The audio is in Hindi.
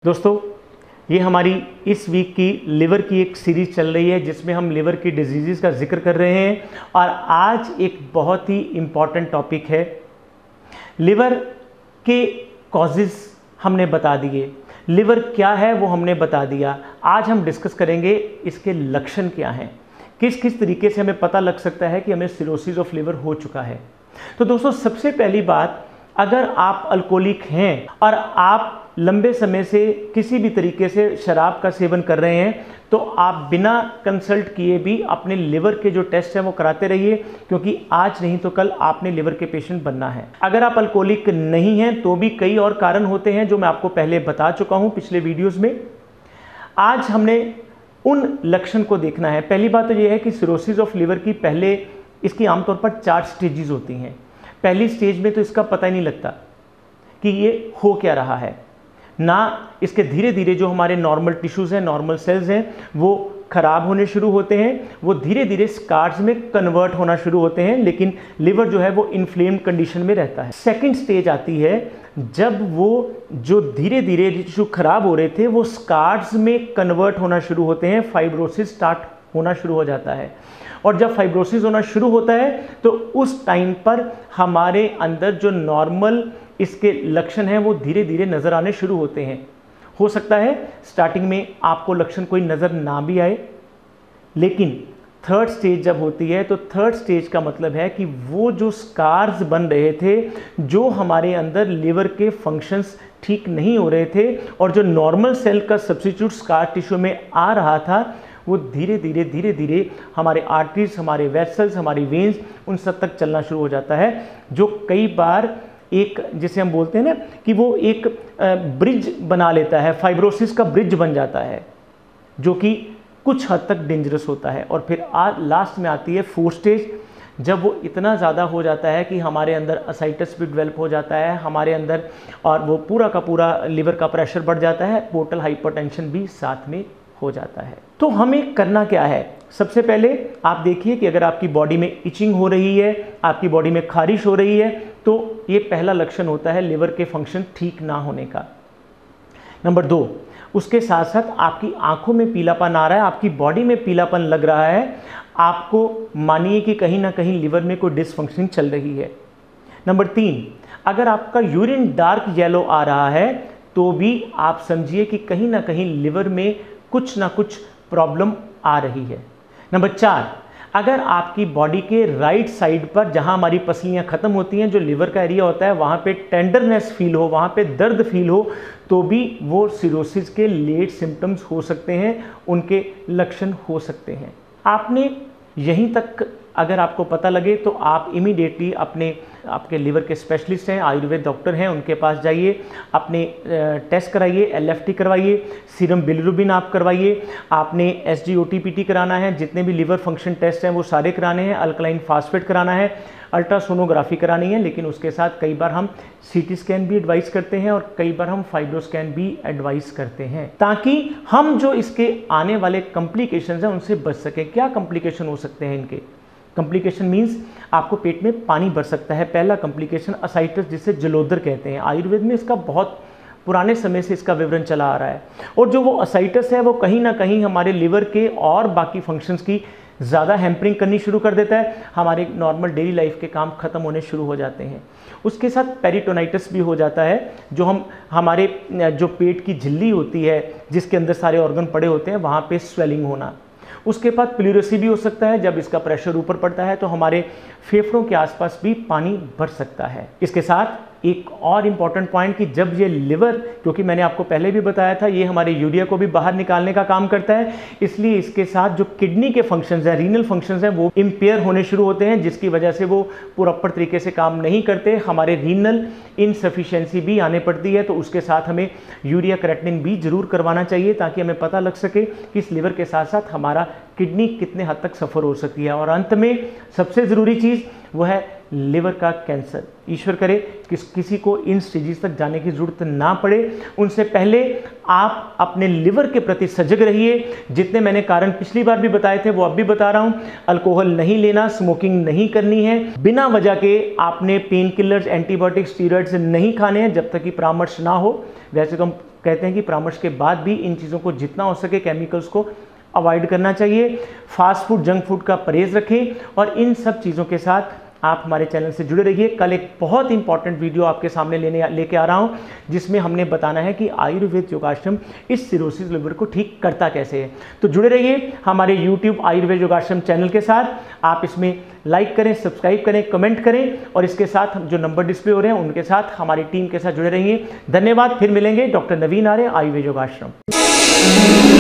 दोस्तों, ये हमारी इस वीक की लिवर की एक सीरीज चल रही है जिसमें हम लिवर की डिजीज़ का जिक्र कर रहे हैं और आज एक बहुत ही इम्पॉर्टेंट टॉपिक है। लिवर के कॉजेज़ हमने बता दिए, लिवर क्या है वो हमने बता दिया। आज हम डिस्कस करेंगे इसके लक्षण क्या हैं, किस किस तरीके से हमें पता लग सकता है कि हमें सिरोसिस ऑफ लिवर हो चुका है। तो दोस्तों, सबसे पहली बात, अगर आप अल्कोहलिक हैं और आप लंबे समय से किसी भी तरीके से शराब का सेवन कर रहे हैं तो आप बिना कंसल्ट किए भी अपने लिवर के जो टेस्ट हैं वो कराते रहिए, क्योंकि आज नहीं तो कल आपने लिवर के पेशेंट बनना है। अगर आप अल्कोहलिक नहीं हैं तो भी कई और कारण होते हैं जो मैं आपको पहले बता चुका हूं पिछले वीडियोस में। आज हमने उन लक्षण को देखना है। पहली बात तो यह है कि सिरोसिस ऑफ लिवर की पहले इसकी आमतौर पर 4 स्टेजेस होती हैं। पहली स्टेज में तो इसका पता ही नहीं लगता कि ये हो क्या रहा है, ना इसके धीरे धीरे जो हमारे नॉर्मल टिश्यूज़ हैं, नॉर्मल सेल्स हैं, वो ख़राब होने शुरू होते हैं, वो धीरे धीरे स्कार्स में कन्वर्ट होना शुरू होते हैं, लेकिन लिवर जो है वो इन्फ्लेम्ड कंडीशन में रहता है। सेकंड स्टेज आती है जब वो जो धीरे धीरे टिश्यू खराब हो रहे थे वो स्कार्स में कन्वर्ट होना शुरू होते हैं, फाइब्रोसिस स्टार्ट होना शुरू हो जाता है। और जब फाइब्रोसिस होना शुरू होता है तो उस टाइम पर हमारे अंदर जो नॉर्मल इसके लक्षण हैं वो धीरे धीरे नज़र आने शुरू होते हैं। हो सकता है स्टार्टिंग में आपको लक्षण कोई नज़र ना भी आए, लेकिन थर्ड स्टेज जब होती है तो थर्ड स्टेज का मतलब है कि वो जो स्कार्स बन रहे थे, जो हमारे अंदर लिवर के फंक्शंस ठीक नहीं हो रहे थे और जो नॉर्मल सेल का सब्स्टिट्यूट स्कार टिश्यू में आ रहा था, वो धीरे धीरे हमारे आर्टरीज, हमारे वेसल्स, हमारी वेन्स, उन सब तक चलना शुरू हो जाता है, जो कई बार एक, जिसे हम बोलते हैं ना कि वो एक ब्रिज बना लेता है, फाइब्रोसिस का ब्रिज बन जाता है, जो कि कुछ हद तक डेंजरस होता है। और फिर लास्ट में आती है फोर्थ स्टेज, जब वो इतना ज़्यादा हो जाता है कि हमारे अंदर असाइटिस भी डेवलप हो जाता है हमारे अंदर, और वो पूरा का पूरा लिवर का प्रेशर बढ़ जाता है, पोर्टल हाइपरटेंशन भी साथ में हो जाता है। तो हमें करना क्या है? सबसे पहले आप देखिए कि अगर आपकी बॉडी में इचिंग हो रही है, आपकी बॉडी में खारिश हो रही है, तो ये पहला लक्षण होता है लिवर के फंक्शन ठीक ना होने का। नंबर 2, उसके साथ साथ आपकी आंखों में पीलापन आ रहा है, आपकी बॉडी में पीलापन लग रहा है, आपको मानिए कि कहीं ना कहीं लिवर में कोई डिसफंक्शन चल रही है। नंबर 3, अगर आपका यूरिन डार्क येलो आ रहा है तो भी आप समझिए कि कहीं ना कहीं लिवर में कुछ ना कुछ प्रॉब्लम आ रही है। नंबर 4, अगर आपकी बॉडी के राइट साइड पर, जहां हमारी पसलियां खत्म होती हैं, जो लिवर का एरिया होता है, वहां पे टेंडरनेस फील हो, वहां पे दर्द फील हो, तो भी वो सिरोसिस के लेट सिम्टम्स हो सकते हैं, उनके लक्षण हो सकते हैं। आपने यहीं तक अगर आपको पता लगे तो आप इमीडिएटली आपके लिवर के स्पेशलिस्ट हैं, आयुर्वेद डॉक्टर हैं, उनके पास जाइए, अपने टेस्ट कराइए, LFT करवाइए, सीरम बिलिरुबिन आप करवाइए, आपने SGOT-PT कराना है, जितने भी लिवर फंक्शन टेस्ट हैं वो सारे कराने हैं, अल्कलाइन फास्फेट कराना है, अल्ट्रासोनोग्राफी करानी है, लेकिन उसके साथ कई बार हम CT स्कैन भी एडवाइस करते हैं और कई बार हम फाइब्रो स्कैन भी एडवाइस करते हैं, ताकि हम जो इसके आने वाले कॉम्प्लिकेशंस हैं उनसे बच सकें। क्या कॉम्प्लिकेशन हो सकते हैं इनके? कॉम्प्लिकेशन मीन्स आपको पेट में पानी भर सकता है। पहला कॉम्प्लिकेशन असाइटिस, जिसे जलोदर कहते हैं। आयुर्वेद में इसका बहुत पुराने समय से इसका विवरण चला आ रहा है, और जो वो असाइटिस है वो कहीं ना कहीं हमारे लिवर के और बाकी फंक्शंस की ज़्यादा हैम्परिंग करनी शुरू कर देता है, हमारे नॉर्मल डेली लाइफ के काम खत्म होने शुरू हो जाते हैं। उसके साथ पेरिटोनाइटिस भी हो जाता है, जो हमारे जो पेट की झिल्ली होती है जिसके अंदर सारे ऑर्गन पड़े होते हैं, वहाँ पे स्वेलिंग होना। उसके बाद प्लूरेसी भी हो सकता है, जब इसका प्रेशर ऊपर पड़ता है तो हमारे फेफड़ों के आसपास भी पानी भर सकता है। इसके साथ एक और इम्पॉर्टेंट पॉइंट कि जब ये लिवर, क्योंकि मैंने आपको पहले भी बताया था, ये हमारे यूरिया को भी बाहर निकालने का काम करता है, इसलिए इसके साथ जो किडनी के फंक्शंस हैं, रीनल फंक्शंस हैं, वो इम्पेयर होने शुरू होते हैं, जिसकी वजह से वो प्रॉपर तरीके से काम नहीं करते, हमारे रीनल इनसफिशिएंसी भी आने पड़ती है। तो उसके साथ हमें यूरिया क्रेटिनिन भी जरूर करवाना चाहिए, ताकि हमें पता लग सके कि इस लिवर के साथ साथ हमारा किडनी कितने हद तक सफ़र हो सकती है। और अंत में सबसे ज़रूरी चीज़ वो है लिवर का कैंसर। ईश्वर करे कि किसी को इन स्टेजेस तक जाने की ज़रूरत ना पड़े। उनसे पहले आप अपने लिवर के प्रति सजग रहिए। जितने मैंने कारण पिछली बार भी बताए थे वो अब भी बता रहा हूँ। अल्कोहल नहीं लेना, स्मोकिंग नहीं करनी है, बिना वजह के आपने पेन किलर्स, एंटीबायोटिक्स, स्टीरॉइड्स नहीं खाने हैं जब तक कि परामर्श ना हो। वैसे तो हम कहते हैं कि परामर्श के बाद भी इन चीज़ों को जितना हो सके केमिकल्स को अवॉइड करना चाहिए। फास्ट फूड, जंक फूड का परहेज रखें और इन सब चीज़ों के साथ आप हमारे चैनल से जुड़े रहिए। कल एक बहुत इंपॉर्टेंट वीडियो आपके सामने लेके आ रहा हूं, जिसमें हमने बताना है कि आयुर्वेद योगाश्रम इस सिरोसिस लिवर को ठीक करता कैसे है। तो जुड़े रहिए हमारे YouTube आयुर्वेद योगाश्रम चैनल के साथ। आप इसमें लाइक करें, सब्सक्राइब करें, कमेंट करें और इसके साथ जो नंबर डिस्प्ले हो रहे हैं उनके साथ हमारी टीम के साथ जुड़े रहिए। धन्यवाद। फिर मिलेंगे। डॉक्टर नवीन आर्य, आयुर्वेद योगाश्रम।